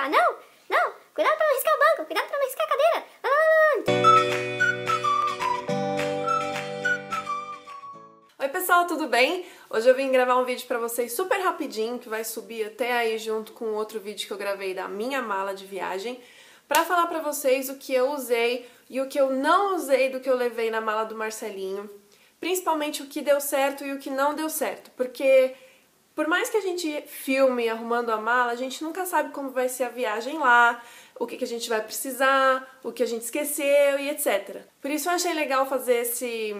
ficar, não, não, cuidado pra não riscar o banco, cuidado pra não riscar a cadeira. Oi pessoal, tudo bem? Hoje eu vim gravar um vídeo pra vocês super rapidinho, que vai subir até aí junto com outro vídeo que eu gravei da minha mala de viagem, pra falar pra vocês o que eu usei e o que eu não usei do que eu levei na mala do Marcelinho, principalmente o que deu certo e o que não deu certo, porque por mais que a gente filme arrumando a mala, a gente nunca sabe como vai ser a viagem lá, o que a gente vai precisar, o que a gente esqueceu e etc. Por isso eu achei legal fazer esse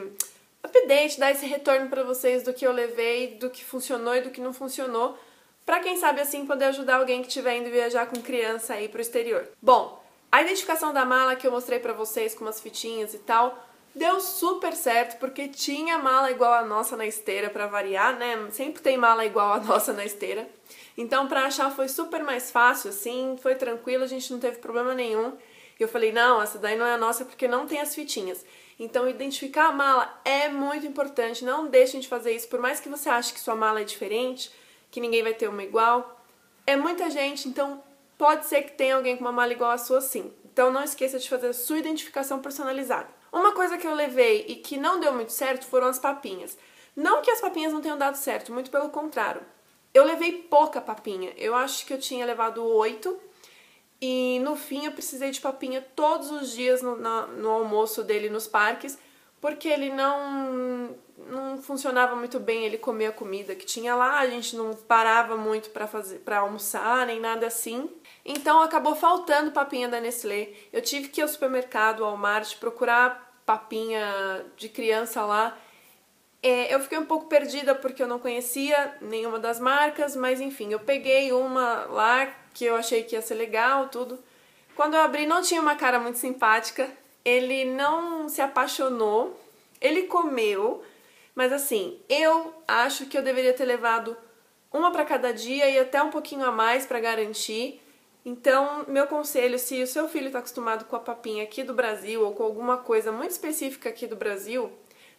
update, dar esse retorno pra vocês do que eu levei, do que funcionou e do que não funcionou, pra quem sabe assim poder ajudar alguém que estiver indo viajar com criança aí pro exterior. Bom, a identificação da mala que eu mostrei pra vocês com umas fitinhas e tal, deu super certo, porque tinha mala igual a nossa na esteira pra variar, né? Sempre tem mala igual a nossa na esteira. Então pra achar foi super mais fácil, assim, foi tranquilo, a gente não teve problema nenhum. E eu falei, não, essa daí não é a nossa porque não tem as fitinhas. Então identificar a mala é muito importante, não deixem de fazer isso, por mais que você ache que sua mala é diferente, que ninguém vai ter uma igual. É muita gente, então pode ser que tenha alguém com uma mala igual a sua sim. Então não esqueça de fazer a sua identificação personalizada. Uma coisa que eu levei e que não deu muito certo foram as papinhas. Não que as papinhas não tenham dado certo, muito pelo contrário. Eu levei pouca papinha, eu acho que eu tinha levado 8 e no fim eu precisei de papinha todos os dias no almoço dele nos parques, porque ele não funcionava muito bem ele comer a comida que tinha lá, a gente não parava muito para almoçar, nem nada assim. Então acabou faltando papinha da Nestlé. Eu tive que ir ao supermercado, ao Walmart, procurar papinha de criança lá. Eu fiquei um pouco perdida porque eu não conhecia nenhuma das marcas, mas enfim, eu peguei uma lá que eu achei que ia ser legal, tudo. Quando eu abri não tinha uma cara muito simpática, ele não se apaixonou, ele comeu, mas assim, eu acho que eu deveria ter levado uma para cada dia e até um pouquinho a mais para garantir. Então, meu conselho, se o seu filho está acostumado com a papinha aqui do Brasil ou com alguma coisa muito específica aqui do Brasil,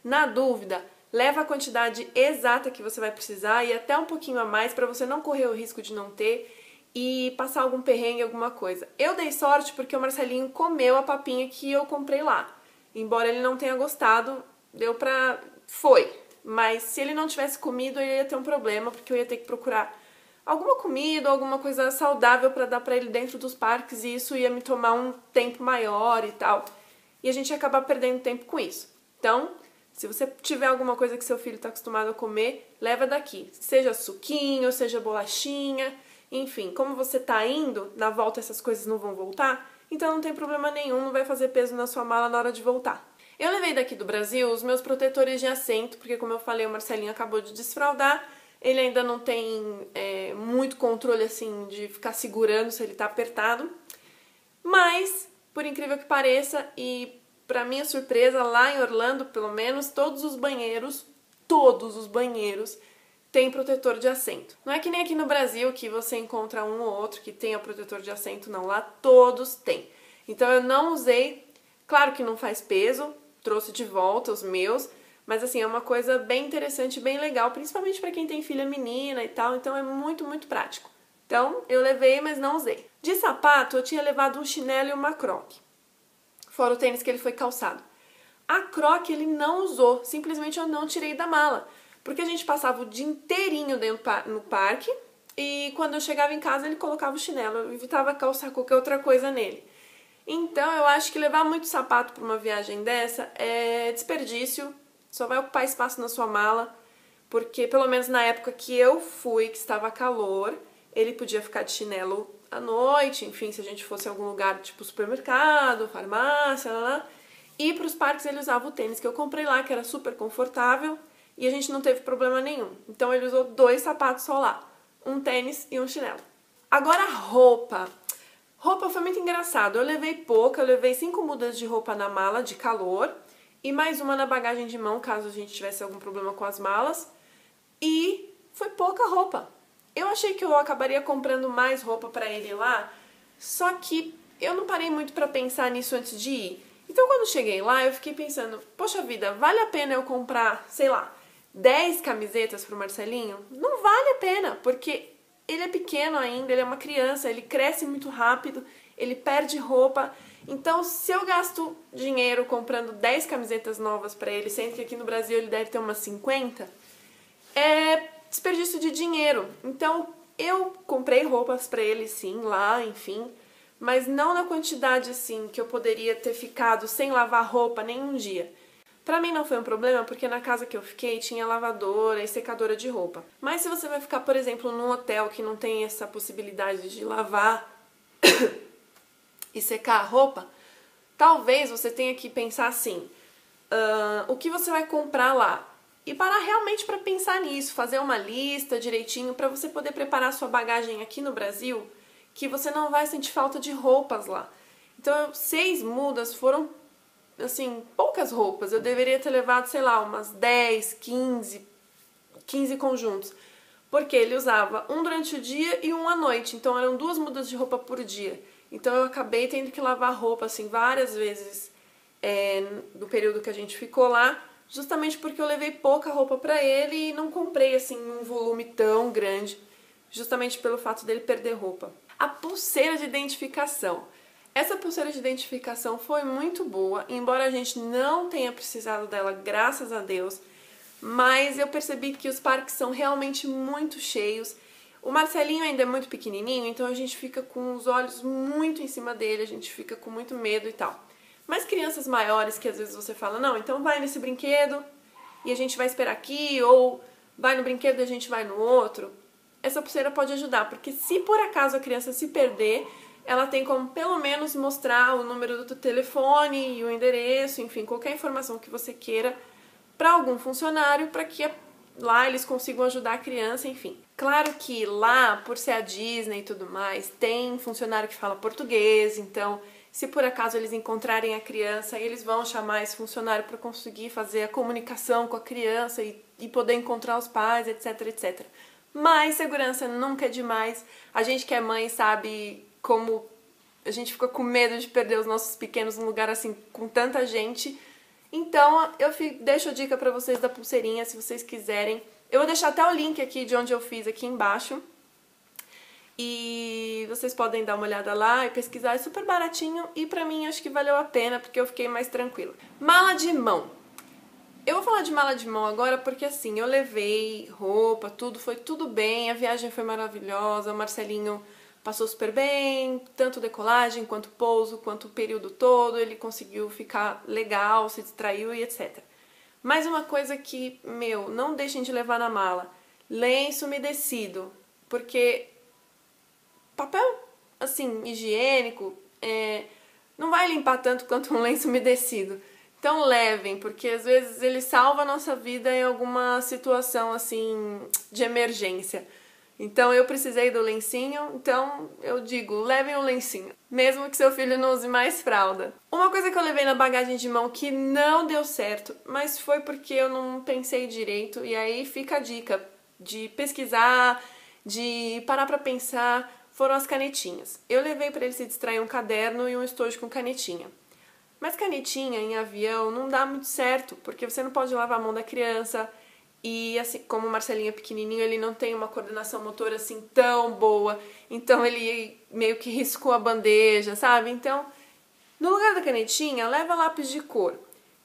na dúvida, leva a quantidade exata que você vai precisar e até um pouquinho a mais para você não correr o risco de não ter e passar algum perrengue, alguma coisa. Eu dei sorte porque o Marcelinho comeu a papinha que eu comprei lá. Embora ele não tenha gostado, deu pra... foi. Mas se ele não tivesse comido, eu ia ter um problema, porque eu ia ter que procurar alguma comida, alguma coisa saudável pra dar pra ele dentro dos parques e isso ia me tomar um tempo maior e tal. E a gente ia acabar perdendo tempo com isso. Então, se você tiver alguma coisa que seu filho está acostumado a comer, leva daqui. Seja suquinho, seja bolachinha, enfim. Como você tá indo, na volta essas coisas não vão voltar, então não tem problema nenhum, não vai fazer peso na sua mala na hora de voltar. Eu levei daqui do Brasil os meus protetores de assento, porque como eu falei, o Marcelinho acabou de desfraldar, ele ainda não tem muito controle assim de ficar segurando se ele tá apertado, mas, por incrível que pareça, e pra minha surpresa, lá em Orlando, pelo menos, todos os banheiros têm protetor de assento. Não é que nem aqui no Brasil, que você encontra um ou outro que tenha protetor de assento, não. Lá todos têm. Então eu não usei, claro que não faz peso, trouxe de volta os meus, mas assim, é uma coisa bem interessante, bem legal, principalmente pra quem tem filha menina e tal, então é muito, muito prático. Então eu levei, mas não usei. De sapato, eu tinha levado um chinelo e uma croque. Fora o tênis que ele foi calçado. A croque ele não usou, simplesmente eu não tirei da mala. Porque a gente passava o dia inteirinho no parque e quando eu chegava em casa ele colocava o chinelo, eu evitava calçar qualquer outra coisa nele. Então eu acho que levar muito sapato para uma viagem dessa é desperdício, só vai ocupar espaço na sua mala, porque pelo menos na época que eu fui, que estava calor, ele podia ficar de chinelo à noite, enfim, se a gente fosse em algum lugar tipo supermercado, farmácia, e para os parques ele usava o tênis que eu comprei lá, que era super confortável, e a gente não teve problema nenhum. Então ele usou 2 sapatos só lá, um tênis e um chinelo. Agora roupa. Roupa foi muito engraçado, eu levei pouca, eu levei 5 mudas de roupa na mala de calor, e mais uma na bagagem de mão, caso a gente tivesse algum problema com as malas, e foi pouca roupa. Eu achei que eu acabaria comprando mais roupa pra ele lá, só que eu não parei muito pra pensar nisso antes de ir. Então quando cheguei lá, eu fiquei pensando, poxa vida, vale a pena eu comprar, sei lá, 10 camisetas pro Marcelinho? Não vale a pena, porque ele é pequeno ainda, ele é uma criança, ele cresce muito rápido, ele perde roupa. Então, se eu gasto dinheiro comprando 10 camisetas novas pra ele, sendo que aqui no Brasil ele deve ter umas 50, é desperdício de dinheiro. Então, eu comprei roupas pra ele sim, lá, enfim, mas não na quantidade assim que eu poderia ter ficado sem lavar roupa nem um dia. Pra mim não foi um problema, porque na casa que eu fiquei tinha lavadora e secadora de roupa. Mas se você vai ficar, por exemplo, num hotel que não tem essa possibilidade de lavar e secar a roupa, talvez você tenha que pensar assim, o que você vai comprar lá? E parar realmente para pensar nisso, fazer uma lista direitinho para você poder preparar sua bagagem aqui no Brasil, que você não vai sentir falta de roupas lá. Então, 6 mudas foram, assim, poucas roupas. Eu deveria ter levado, sei lá, umas 10, 15 conjuntos. Porque ele usava um durante o dia e um à noite. Então, eram 2 mudas de roupa por dia. Então, eu acabei tendo que lavar roupa, assim, várias vezes no período que a gente ficou lá, justamente porque eu levei pouca roupa pra ele e não comprei, assim, um volume tão grande, justamente pelo fato dele perder roupa. A pulseira de identificação. Essa pulseira de identificação foi muito boa, embora a gente não tenha precisado dela, graças a Deus, mas eu percebi que os parques são realmente muito cheios. O Marcelinho ainda é muito pequenininho, então a gente fica com os olhos muito em cima dele, a gente fica com muito medo e tal. Mas crianças maiores que às vezes você fala, não, então vai nesse brinquedo e a gente vai esperar aqui, ou vai no brinquedo e a gente vai no outro, essa pulseira pode ajudar, porque se por acaso a criança se perder, ela tem como pelo menos mostrar o número do telefone e o endereço, enfim, qualquer informação que você queira para algum funcionário, para que lá eles consigam ajudar a criança, enfim. Claro que lá, por ser a Disney e tudo mais, tem funcionário que fala português, então se por acaso eles encontrarem a criança, eles vão chamar esse funcionário para conseguir fazer a comunicação com a criança e poder encontrar os pais, etc, etc. Mas segurança nunca é demais. A gente que é mãe sabe como a gente fica com medo de perder os nossos pequenos num lugar assim com tanta gente. Então eu deixo a dica para vocês da pulseirinha, se vocês quiserem. Eu vou deixar até o link aqui de onde eu fiz aqui embaixo. E vocês podem dar uma olhada lá e pesquisar, é super baratinho e pra mim acho que valeu a pena porque eu fiquei mais tranquila. Mala de mão. Eu vou falar de mala de mão agora porque assim, eu levei roupa, tudo, foi tudo bem, a viagem foi maravilhosa, o Marcelinho passou super bem, tanto decolagem, quanto pouso, quanto o período todo, ele conseguiu ficar legal, se distraiu e etc. Mas uma coisa que, não deixem de levar na mala, lenço umedecido, porque papel, assim, higiênico, não vai limpar tanto quanto um lenço umedecido. Então levem, porque às vezes ele salva a nossa vida em alguma situação, assim, de emergência. Então eu precisei do lencinho, então eu digo, levem o lencinho, mesmo que seu filho não use mais fralda. Uma coisa que eu levei na bagagem de mão que não deu certo, mas foi porque eu não pensei direito, e aí fica a dica de pesquisar, de parar pra pensar, foram as canetinhas. Eu levei pra ele se distrair um caderno e um estojo com canetinha. Mas canetinha em avião não dá muito certo, porque você não pode lavar a mão da criança, e assim, como o Marcelinho é pequenininho, ele não tem uma coordenação motora assim tão boa, então ele meio que riscou a bandeja, sabe? Então, no lugar da canetinha, leva lápis de cor,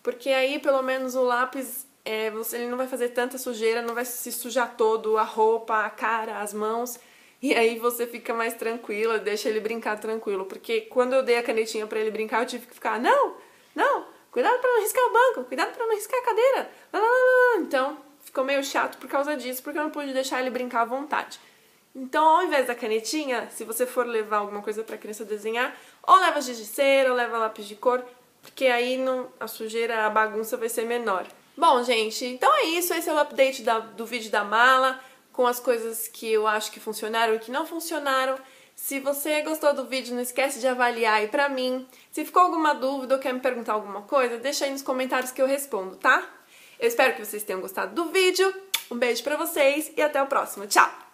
porque aí pelo menos o lápis, ele não vai fazer tanta sujeira, não vai se sujar todo, a roupa, a cara, as mãos, e aí você fica mais tranquila, deixa ele brincar tranquilo, porque quando eu dei a canetinha pra ele brincar, eu tive que ficar, não, cuidado pra não riscar o banco, cuidado pra não riscar a cadeira, então ficou meio chato por causa disso, porque eu não pude deixar ele brincar à vontade. Então, ao invés da canetinha, se você for levar alguma coisa pra criança desenhar, ou leva giz de cera, ou leva lápis de cor, porque aí a sujeira, a bagunça vai ser menor. Bom, gente, então é isso, esse é o update do vídeo da mala, com as coisas que eu acho que funcionaram e que não funcionaram. Se você gostou do vídeo, não esquece de avaliar aí pra mim. Se ficou alguma dúvida ou quer me perguntar alguma coisa, deixa aí nos comentários que eu respondo, tá? Eu espero que vocês tenham gostado do vídeo. Um beijo pra vocês e até o próximo. Tchau!